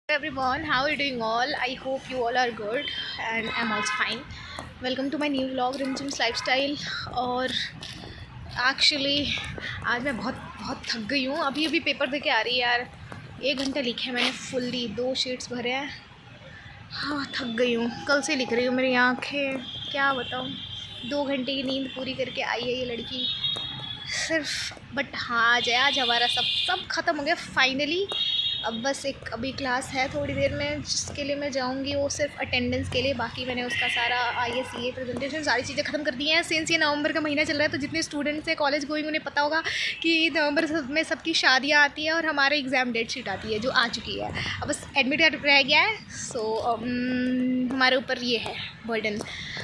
Everyone, how are you doing all? I hope you all are good and I'm also fine. Welcome to my new vlog Rimjhim's lifestyle. और actually आज मैं बहुत बहुत थक गई हूँ। अभी अभी पेपर दे के आ रही है यार। 1 घंटा लिखे मैंने फुल्ली, 2 शीट्स भरे हैं। हाँ, थक गई हूँ, कल से लिख रही हूँ। मेरी आँखें क्या बताऊँ, 2 घंटे की नींद पूरी करके आई है ये लड़की सिर्फ। बट हाँ, आज हमारा सब ख़त्म हो गया फाइनली। अब बस एक अभी क्लास है थोड़ी देर में, जिसके लिए मैं जाऊंगी, वो सिर्फ अटेंडेंस के लिए। बाकी मैंने उसका सारा ISEA प्रेजेंटेशन सारी चीज़ें ख़त्म कर दी हैं। सिंस ये नवंबर का महीना चल रहा है, तो जितने स्टूडेंट्स हैं कॉलेज गोइंग उन्हें पता होगा कि नवंबर में सबकी शादियाँ आती हैं और हमारे एग्ज़ाम डेट शीट आती है जो आ चुकी है। अब बस एडमिट कार्ड रह गया है। सो हमारे ऊपर ये है बर्डन,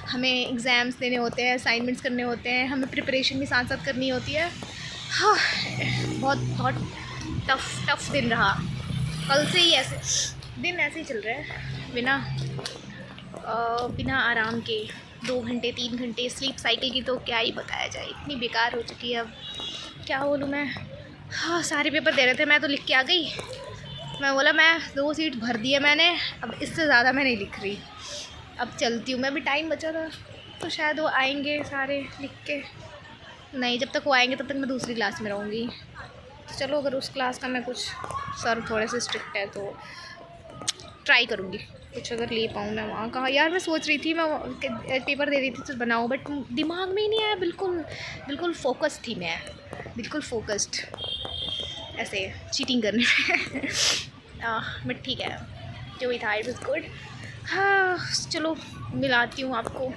हमें एग्ज़ाम्स देने होते हैं, असाइनमेंट्स करने होते हैं, हमें प्रिपरेशन भी साथ साथ करनी होती है। हाँ, बहुत बहुत टफ दिन रहा। कल से ही ऐसे दिन ऐसे ही चल रहे हैं, बिना आराम के। 2 घंटे 3 घंटे स्लीप साइकिल की तो क्या ही बताया जाए, इतनी बेकार हो चुकी है। अब क्या बोलूँ मैं। हाँ, सारे पेपर दे रहे थे, मैं तो लिख के आ गई। मैं बोला मैं 2 सीट भर दी है मैंने, अब इससे ज़्यादा मैं नहीं लिख रही। अब चलती हूँ मैं, भी टाइम बचा था तो शायद वो आएंगे सारे लिख के। नहीं, जब तक वो आएंगे तब तक मैं दूसरी क्लास में रहूँगी। तो चलो, अगर उस क्लास का मैं कुछ, सर थोड़े से स्ट्रिक्ट है तो ट्राई करूँगी कुछ अगर ले पाऊँ मैं वहाँ। कहाँ यार, मैं सोच रही थी मैं पेपर दे रही थी तो बनाऊँ, बट दिमाग में ही नहीं आया। बिल्कुल फोकस थी मैं, बिल्कुल फोकस्ड ऐसे चीटिंग करने में। बट ठीक है, जो भी था इट वाज गुड। हाँ चलो, मिलाती हूँ आपको।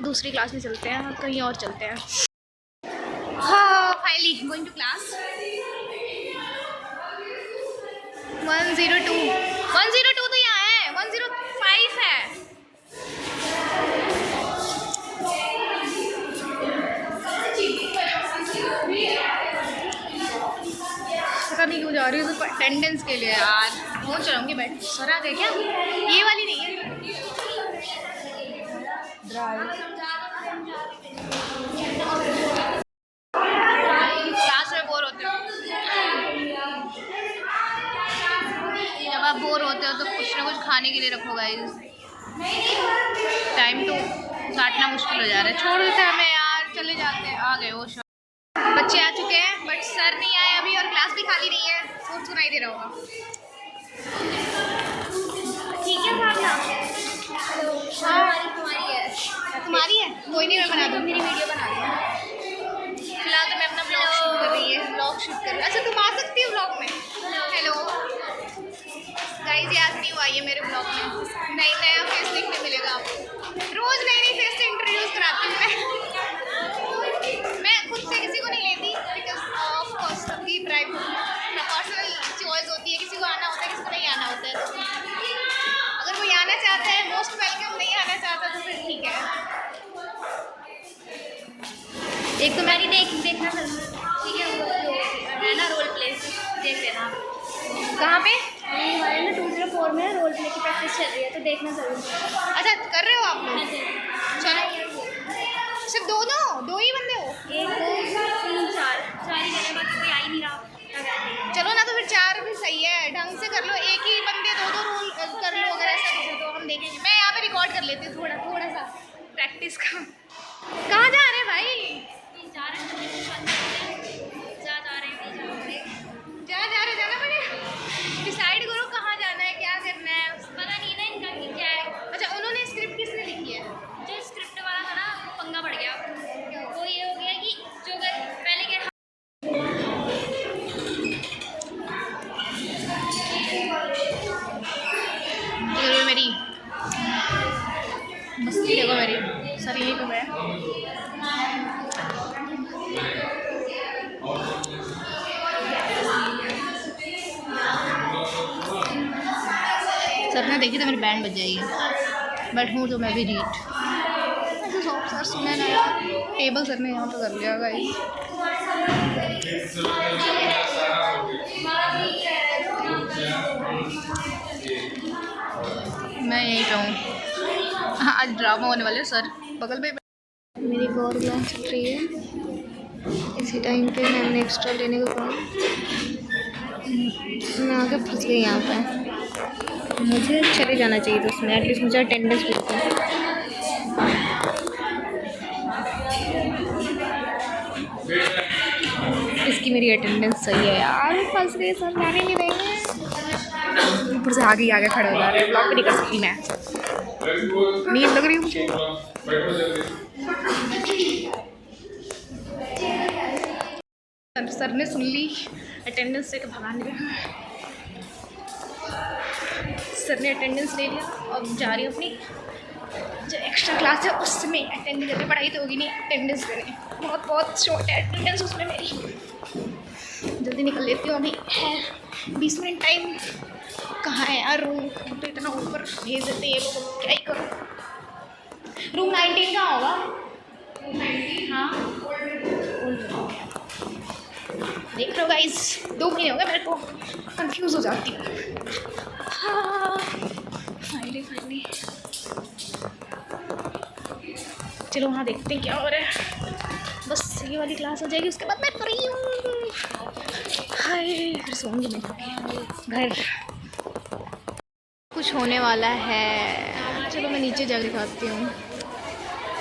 दूसरी क्लास में चलते हैं, कहीं और चलते हैं। हाँ, फाइनली गोइंग टू क्लास। 102 तो यहाँ है, 105 है। पता नहीं क्यों जा रही हूँ, तो अटेंडेंस के लिए यार। फोन चलाऊंगी बैठ। सर आ गए क्या? ये वाली नहीं है। क्लास में बोर होते हो, जब आप बोर होते हो तो कुछ ना कुछ खाने के लिए रखो गाइस। टाइम तो काटना मुश्किल हो जा रहा है। छोड़ देते हैं हमें यार, चले जाते हैं। आ गए वो बच्चे आ चुके हैं, बट सर नहीं आए अभी, और क्लास भी खाली नहीं है। फोन सुनाई दे रहा होगा। ठीक है तुम्हारी है, कोई नहीं, मैं बना दूँ। मेरी वीडियो बना दूँ। फिलहाल तो मैं अपना ब्लॉग शूट कर रही है, ब्लॉग शूट कर रही है। अच्छा, तुम आ सकती हो ब्लॉग में? हेलो गाइस, ये आज न्यू आई है मेरे ब्लॉग में। नया फेस देखने मिलेगा आपको। रोज नई फेस से इंट्रोड्यूस कराती हूँ मैं खुद से किसी को नहीं लेती, बिकॉज ऑफ कोर्स सबकी पर्सनल चॉइस होती है। किसी को आना होता है, किसी को नहीं आना होता है। तो अगर कोई आना चाहता है, मोस्ट वेलकम। नहीं आना चाहता तो फिर ठीक है। एक तो मेरी देखना सर, ठीक है, वो है ना रोल प्ले, देख लेना। कहाँ पे? हमारे ना 204 में रोल प्ले की प्रैक्टिस चल रही है, तो देखना ज़रूर। अच्छा, कर रहे हो आप लोग? चलो, सिर्फ दो ही बंदे हो? 1 2 3 4 ही करने, बाकी कोई आ ही नहीं रहा। चलो ना, तो फिर 4 भी सही है, ढंग से कर लो। एक ही बंदे दो रोल कर लो, अगर ऐसा कुछ है तो हम देखेंगे। मैं यहाँ पे रिकॉर्ड कर लेती हूँ थोड़ा सा प्रैक्टिस का। कहाँ जा रहे हैं भाई? जाना पड़ेगा। डिसाइड करो कहाँ जाना है, क्या करना है। पता नहीं ना इनका कि क्या है। अच्छा, उन्होंने स्क्रिप्ट किसने लिखी है? जो स्क्रिप्ट वाला था ना, वो पंगा पड़ गया। वो ये हो गया कि जो अगर पहले के मेरी मस्ती देखो मेरी। सर यही तो है। सर ने देखी तो मेरी बैंड बज जाएगी। बट हूँ तो मैं भी रीट। ऐसे सर सुने ना यार, टेबल सर ने यहाँ पे कर लिया गाइस। मैं यहीं पे हूँ। हाँ, आज ड्रामा होने वाले। सर बगल में। मेरी गौर क्लास चल रही है, इसी टाइम पे मैंने एक्स्ट्रा लेने को कहा। मैं आके फंस गई यहाँ पे। मुझे चले जाना चाहिए था उसमें, एटलीस्ट मुझे अटेंडेंस मिलती है। इसकी मेरी अटेंडेंस सही है यार, फंस गए सर, जाने नहीं देंगे। ऊपर से आगे खड़े हो जा रहे हैं, ब्लॉक भी नहीं कर सकती मैं, नींद लग रही है मुझे। सर ने सुन ली, अटेंडेंस लेकर भगाने लगा। सर ने अटेंडेंस ले लिया, अब जा रही हूँ अपनी जो एक्स्ट्रा क्लास है उसमें अटेंड करने। पढ़ाई तो होगी नहीं, अटेंडेंस देने। बहुत शॉर्ट है अटेंडेंस उसमें मेरी, जल्दी निकल लेती हूँ। अभी है 20 मिनट टाइम। कहाँ है यार रूम? तो इतना ऊपर भेज देते हैं ये लोग, क्या ही करूँ। रूम 19 कहाँ होगा? हाँ देख रहे हो गाइस, 2 महीने हो गए मेरे को, कंफ्यूज हो जाती हूँ। हाँ फाइनली चलो वहाँ देखते हैं क्या हो रहा है। बस ये वाली क्लास हो जाएगी, उसके बाद मैं फ्री हूँ। हाय फिर सोऊंगी मैं घर। कुछ होने वाला है, चलो मैं नीचे जाकर दिखाती हूँ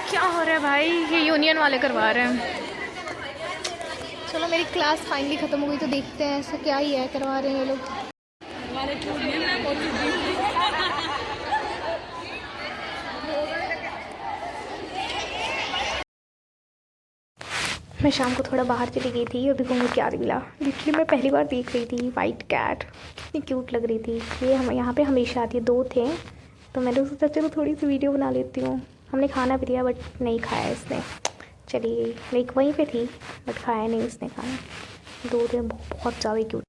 क्या हो रहा है। भाई ये यूनियन वाले करवा रहे हैं। चलो मेरी क्लास फाइनली ख़त्म हो गई, तो देखते हैं ऐसा क्या ही है करवा रहे हैं ये लोग। मैं शाम को थोड़ा बाहर चली गई थी, अभी घूम के आ रही मिला। लिटरली मैं पहली बार देख रही थी वाइट कैट, कितनी क्यूट लग रही थी। ये हम यहाँ पे हमेशा आती है, 2 थे, तो मैंने सोचा चलो थोड़ी सी वीडियो बना लेती हूँ। हमने खाना भी दिया बट नहीं खाया इसने, चली गई। लाइक वहीं पे थी बट खाया नहीं इसने खाना। 2 थे, बहुत ज़्यादा क्यूट।